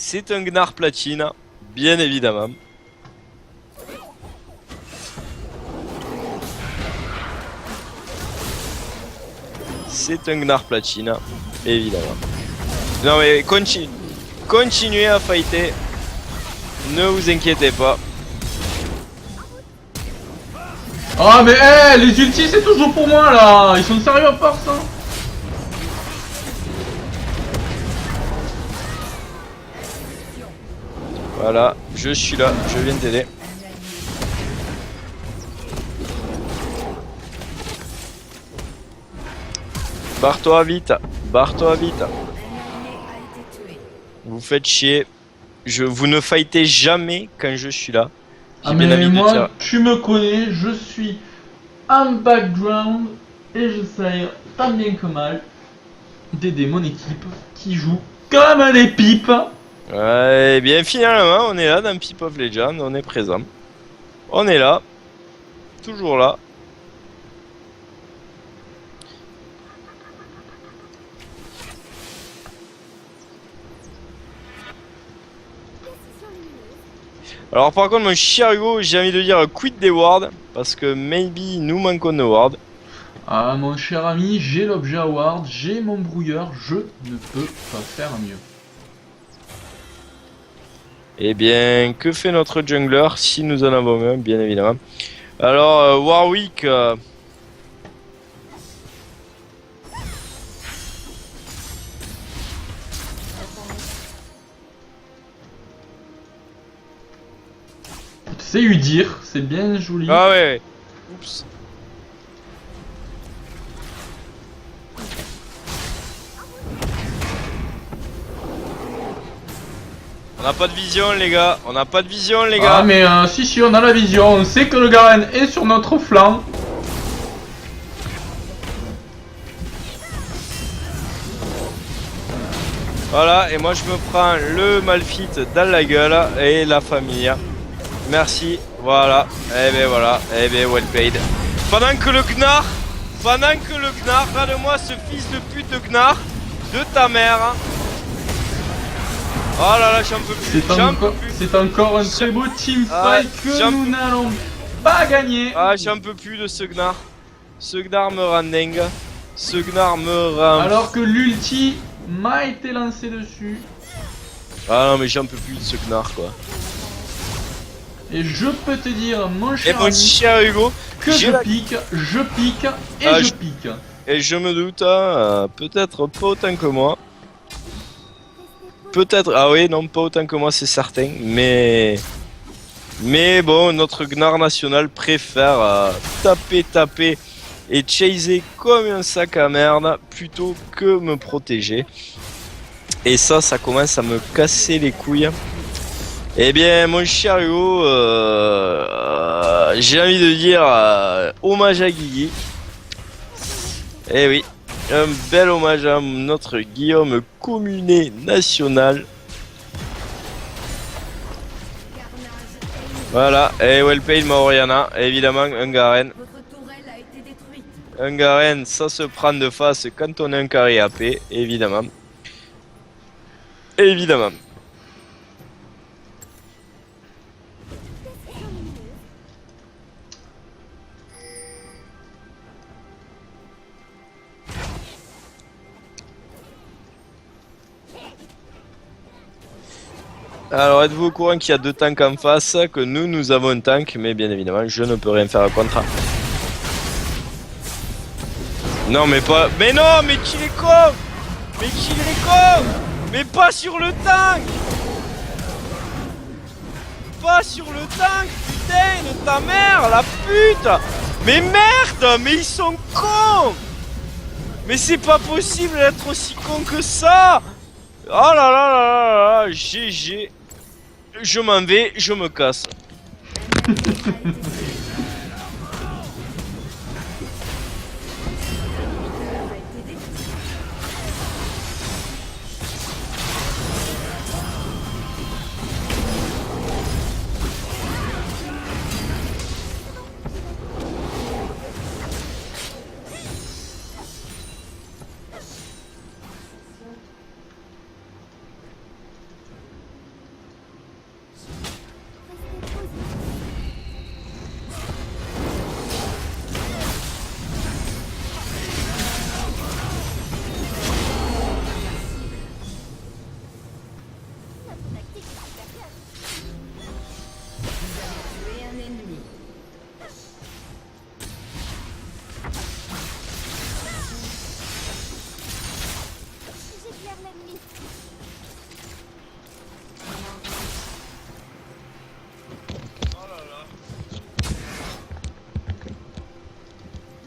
C'est un gnard platine, bien évidemment. C'est un gnard platine, évidemment. Non mais continuez à fighter. Ne vous inquiétez pas. Ah mais les ultis c'est toujours pour moi là. Ils sont sérieux à part ça. Voilà, je suis là, je viens t'aider. Barre-toi vite, Vous faites chier. Vous ne fightez jamais quand je suis là. Ah mais moi, tu me connais, je suis en background et j'essaye tant bien que mal d'aider mon équipe qui joue comme des pipes. Ouais, bien finalement, on est là dans Pipe of Legends, on est présent. On est là, toujours là. Alors par contre mon chariot, j'ai envie de dire quit des wards, parce que maybe nous manquons de ward. Ah mon cher ami, j'ai l'objet à ward, j'ai mon brouilleur, je ne peux pas faire mieux. Eh bien, que fait notre jungler si nous en avons un, bien évidemment. Alors, Warwick... C'est Udir, c'est bien joli. Ah ouais. Oups. On n'a pas de vision les gars, Ah mais si on a la vision, on sait que le Garen est sur notre flanc. Voilà, et moi je me prends le Malphite dans la gueule et la famille. Merci, voilà, et ben voilà, et ben well paid. Pendant que le Gnar, regarde-moi ce fils de pute de Gnar, de ta mère. Oh là là, j'en peux plus, C'est encore un très beau teamfight que nous n'allons pas gagner. Ah, j'en peux plus de ce Gnar. Ce Gnar me rend dingue. Ce Gnar me rend... Alors que l'ulti m'a été lancé dessus. Ah non mais j'en peux plus de ce Gnar quoi. Et je peux te dire mon cher, et mon cher Hugo, que je pique et je pique. Et je me doute, peut-être pas autant que moi. Peut-être, ah oui, non pas autant que moi c'est certain, mais bon, notre Gnar national préfère taper et chaser comme un sac à merde plutôt que me protéger. Et ça commence à me casser les couilles. Eh bien, mon cher Hugo, j'ai envie de dire hommage à Guigui. Eh oui, un bel hommage à notre Guillaume Communé national. Voilà, et well paid Maoriana, évidemment un Garen. Un Garen, ça se prend de face quand on a un carré AP, évidemment. Évidemment. Alors êtes-vous au courant qu'il y a 2 tanks en face, que nous avons un tank, mais bien évidemment je ne peux rien faire contre. Non mais pas... Mais non, mais qu'il est con! Mais qu'il est con! Mais pas sur le tank! Pas sur le tank, putain de ta mère, la pute! Mais merde, mais ils sont cons! Mais c'est pas possible d'être aussi con que ça! Oh là là là là là, GG. Je m'en vais, je me casse.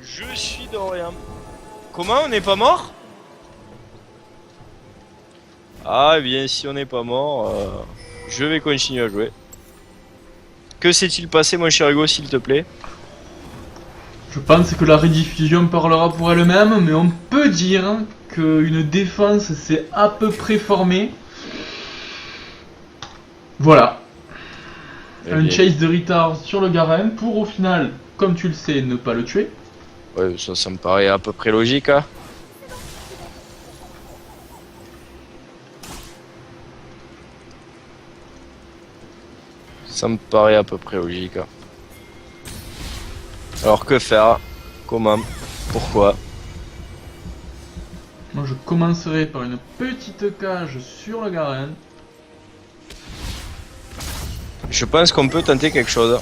Je suis de rien. Comment on n'est pas mort? Ah eh bien si on n'est pas mort, je vais continuer à jouer. Que s'est-il passé mon cher Hugo s'il te plaît? Je pense que la rediffusion parlera pour elle-même, mais on peut dire qu'une défense s'est à peu près formée. Voilà. Un chase de retard sur le Garen pour au final, comme tu le sais, ne pas le tuer. Ouais, ça me paraît à peu près logique, hein. Ça me paraît à peu près logique. Hein. Alors que faire? Comment? Pourquoi? Moi je commencerai par une petite cage sur le Garen. Je pense qu'on peut tenter quelque chose.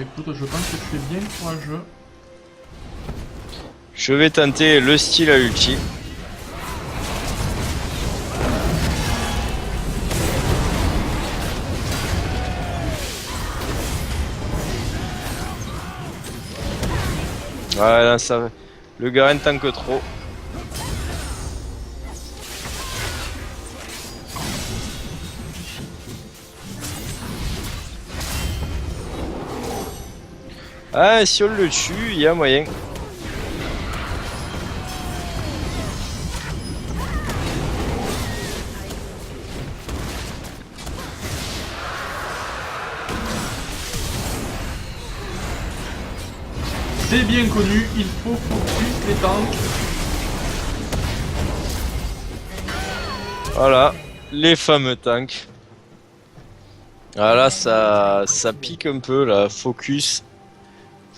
Écoute, je pense que tu es bien courageux. Je vais tenter le style à ulti. Ouais, là, ça... Le Garen tank trop. Ah, si on le tue, il y a moyen. c'est bien connu, il faut focus les tanks. Voilà, les fameux tanks. Voilà, ça pique un peu là, focus.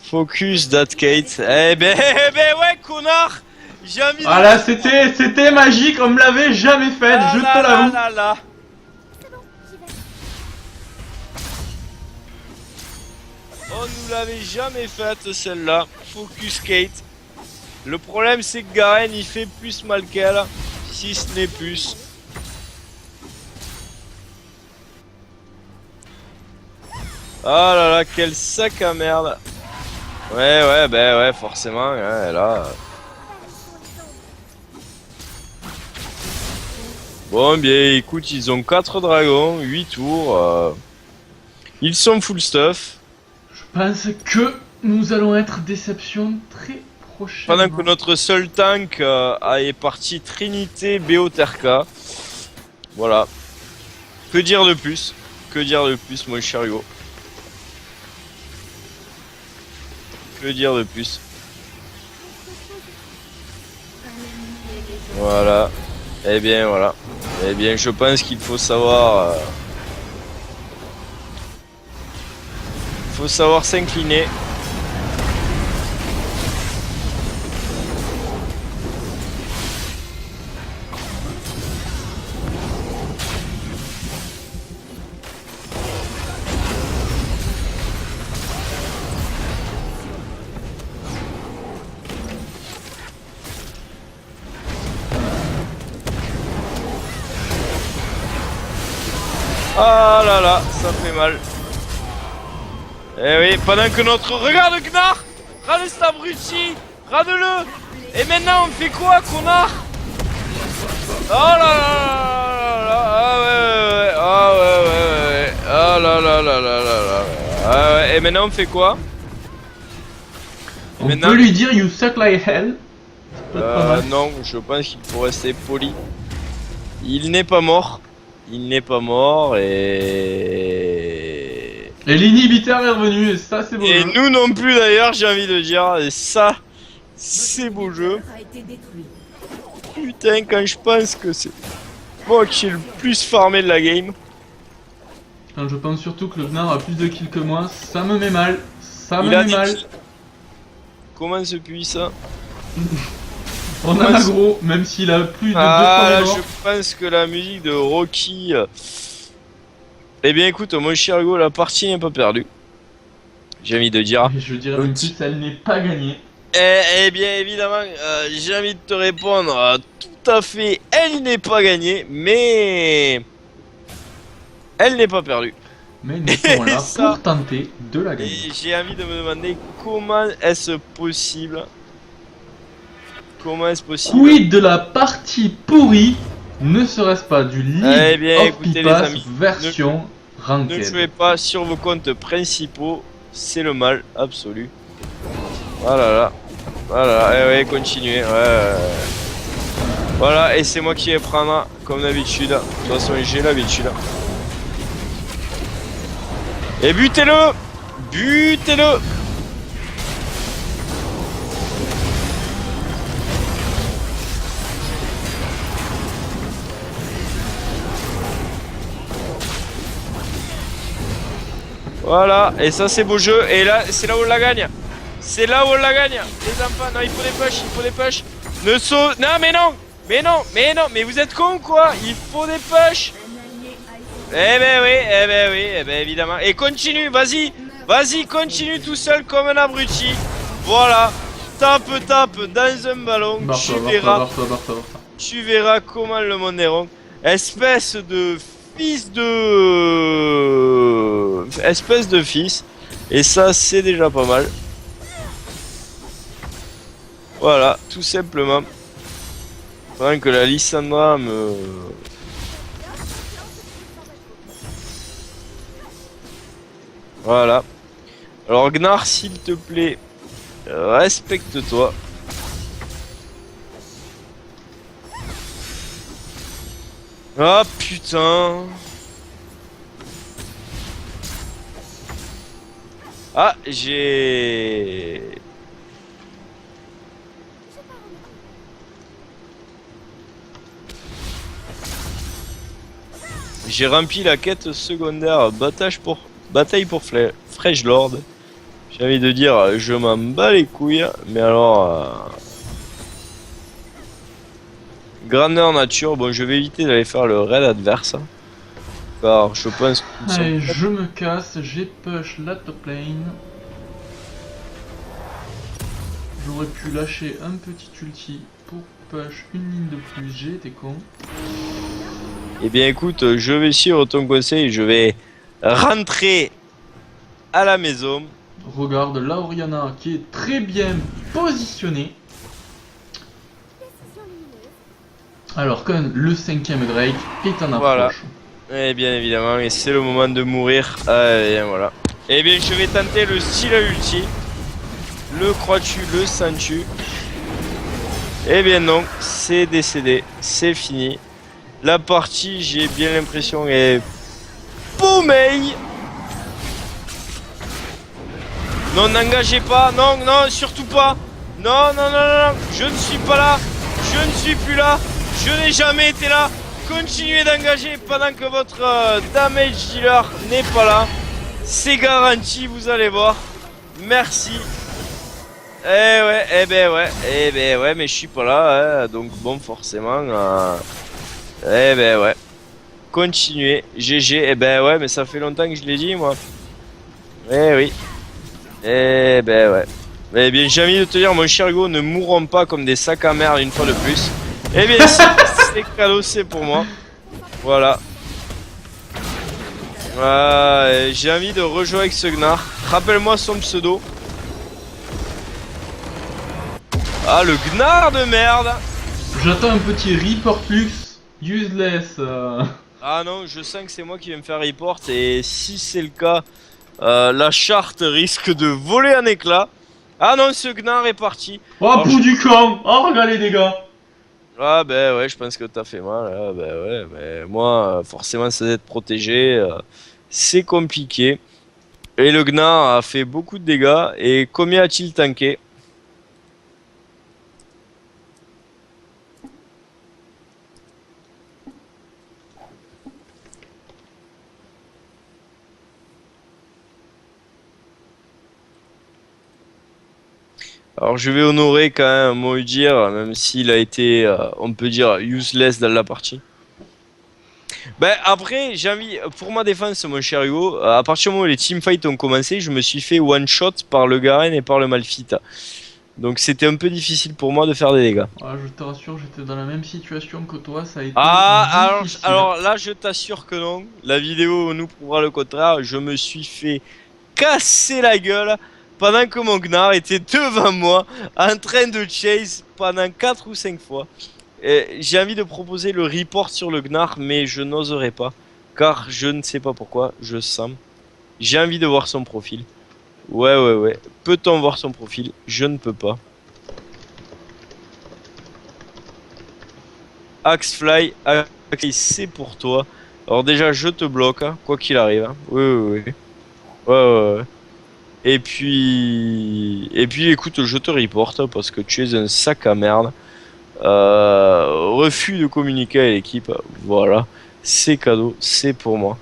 Focus that Kate. Eh ben ouais, connard. J'ai envie de... Voilà, c'était magique, on me l'avait jamais fait, je te l'avoue. Là. On nous l'avait jamais faite celle-là. Focus Kate. Le problème c'est que Garen il fait plus mal qu'elle, si ce n'est plus. Ah là là, quel sac à merde. Ouais, bah ouais, forcément, ouais, là. Bon, bien, écoute, ils ont 4 dragons, 8 tours. Ils sont full stuff. Je pense que nous allons être déception très prochainement. Pendant que notre seul tank est parti Trinité Beoterka. Voilà. Que dire de plus? Que dire de plus, mon cher Hugo? Que dire de plus? Voilà. Eh bien, voilà. Eh bien, je pense qu'il faut savoir... faut savoir s'incliner. Ah là là, ça fait mal. Eh oui, pendant que notre... Regarde Gnar! Rade cet abruti! Rade-le! Et maintenant on fait quoi, connard? Oh là là là là! Ah ouais, ah ouais. Ah là là là là là là. Ah ouais, et maintenant on fait quoi? On peut lui dire you suck like hell. Non, je pense qu'il faut rester poli. Il n'est pas mort. Il n'est pas mort et l'inhibiteur est revenu et ça c'est beau. Et nous non plus d'ailleurs, j'ai envie de dire. Et ça, c'est beau jeu. Putain, quand je pense que c'est moi qui ai le plus farmé de la game. Quand je pense surtout que le Gnar a plus de kills que moi, ça me met mal. Ça me met mal. Comment se pue ça? On a l'aggro, même s'il a plus de 2 là, morts. je pense que la musique de Rocky... Eh bien écoute, mon cher Hugo, la partie n'est pas perdue. J'ai envie de dire. Et je dirais même plus, elle n'est pas gagnée. Eh bien évidemment, j'ai envie de te répondre tout à fait, elle n'est pas gagnée, mais... Elle n'est pas perdue. Mais nous sommes là pour tenter de la gagner. Et j'ai envie de me demander comment est-ce possible. Comment est-ce possible? Quid de la partie pourrie? Ne serait-ce pas du League of Pipas version Ranked? Ne jouez pas sur vos comptes principaux, c'est le mal absolu. Voilà, voilà, eh ouais, continuez. Voilà, et c'est moi qui vais prendre comme d'habitude. De toute façon, j'ai l'habitude. Et butez-le! Butez-le! Voilà, et ça c'est beau jeu, et là c'est là où on la gagne. C'est là où on la gagne, les enfants. Non, il faut des push, il faut des push. Ne saute. Non, mais non, mais non, mais non, mais vous êtes con quoi? Il faut des push. Eh ben oui, eh ben évidemment. Et continue, vas-y, vas-y, continue tout seul comme un abruti. Voilà, tape dans un ballon. Tu verras comment le monde est rond. Espèce de fils de... Espèce de fils. Et ça, c'est déjà pas mal. Voilà, tout simplement. Pendant que la Lissandra me... Voilà. Alors Gnar, s'il te plaît, respecte-toi. Ah putain. Ah, j'ai J'ai rempli la quête secondaire bataille pour Freljord. J'ai envie de dire, je m'en bats les couilles, mais alors... Grandeur nature, bon je vais éviter d'aller faire le raid adverse. Car je pense que... Allez, je me casse, j'ai push la top lane. J'aurais pu lâcher un petit ulti pour push une ligne de plus, j'ai été con. Eh bien écoute, je vais suivre ton conseil, je vais rentrer à la maison. Regarde la Orianna qui est très bien positionnée. Alors que le 5ème Drake est en approche. Voilà. Et bien évidemment, et c'est le moment de mourir. Et voilà. Et bien je vais tenter le style ulti. Le crois-tu, le sens-tu? Eh bien non, c'est décédé, c'est fini. La partie, j'ai bien l'impression, est paumée. Non, n'engagez pas, non, non, surtout pas. Non, non, non, non, non, je ne suis pas là. Je ne suis plus là. Je n'ai jamais été là. Continuez d'engager pendant que votre damage dealer n'est pas là. C'est garanti, vous allez voir. Merci. Eh ouais, eh ben ouais, mais je suis pas là, hein, donc bon, forcément. Eh ben ouais. Continuez, GG, eh ben ouais, mais ça fait longtemps que je l'ai dit, moi. Eh oui. Eh ben ouais. Eh bien, j'ai envie de te dire, mon cher Hugo, ne mourrons pas comme des sacs à merde une fois de plus. Eh bien, c'est cadeau, c'est pour moi. Voilà. J'ai envie de rejouer avec ce Gnar. Rappelle-moi son pseudo. Ah, le Gnar de merde. J'attends un petit report lux useless. Ah non, je sens que c'est moi qui vais me faire report. Et si c'est le cas, la charte risque de voler en éclats. Ah non, ce Gnar est parti. Oh, bout du camp. Oh, regarde les dégâts. Ah ben ouais, je pense que t'as fait mal. Ah, ben ouais, mais moi, forcément, c'est d'être protégé. C'est compliqué. Et le Gnar a fait beaucoup de dégâts. Et combien a-t-il tanké? Alors je vais honorer quand même mon Udyr, même s'il a été, on peut dire, useless dans la partie. Ben après, j'ai envie, pour ma défense, mon cher Hugo, à partir du moment où les teamfights ont commencé, je me suis fait one-shot par le Garen et par le Malphite. Donc c'était un peu difficile pour moi de faire des dégâts. Ah, je te rassure, j'étais dans la même situation que toi, ça a été difficile. Alors là, je t'assure que non. La vidéo nous prouvera le contraire. Je me suis fait casser la gueule pendant que mon Gnar était devant moi en train de chase pendant 4 ou 5 fois. J'ai envie de proposer le report sur le Gnar, mais je n'oserais pas. Car je ne sais pas pourquoi, je sens. J'ai envie de voir son profil. Ouais. Peut-on voir son profil? Je ne peux pas. Axefly, c'est pour toi. Alors déjà, je te bloque, hein, quoi qu'il arrive. Hein. Oui. Ouais. Et puis, écoute, je te reporte parce que tu es un sac à merde. Refus de communiquer à l'équipe. Voilà, c'est cadeau, c'est pour moi.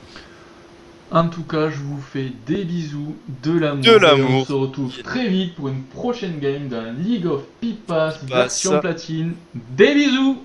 En tout cas, je vous fais des bisous, de l'amour. Et on se retrouve très vite pour une prochaine game dans League of Pipas version platine. Des bisous.